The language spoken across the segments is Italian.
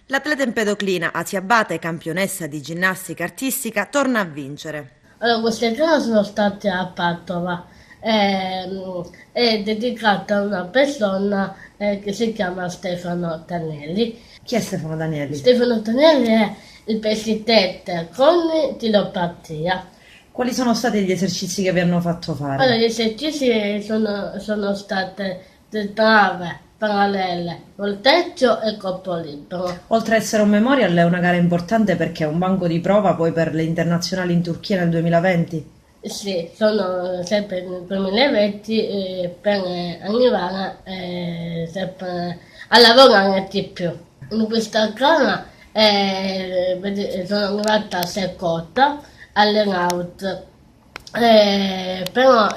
L'atleta empedoclina Asia Abate, campionessa di ginnastica artistica, torna a vincere. Allora, queste gare sono state a Padova, è dedicata a una persona che si chiama Stefano Tanelli. Chi è Stefano Danieli? Stefano Tanelli è il presidente con tiropatia. Quali sono stati gli esercizi che vi hanno fatto Allora, fare? gli esercizi sono state trave, parallele, volteggio e corpo libero. Oltre ad essere un memorial, è una gara importante perché è un banco di prova poi per le internazionali in Turchia nel 2020. Sì, sono sempre nel 2020 per arrivare sempre a lavorare di più. In questa gara sono arrivata seconda alle rout, però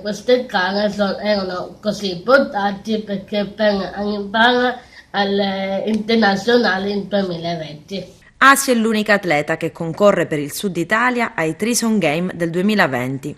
queste gare erano così importanti perché per arrivare alle internazionali in 2020. Asia è l'unica atleta che concorre per il Sud Italia ai Trison Game del 2020.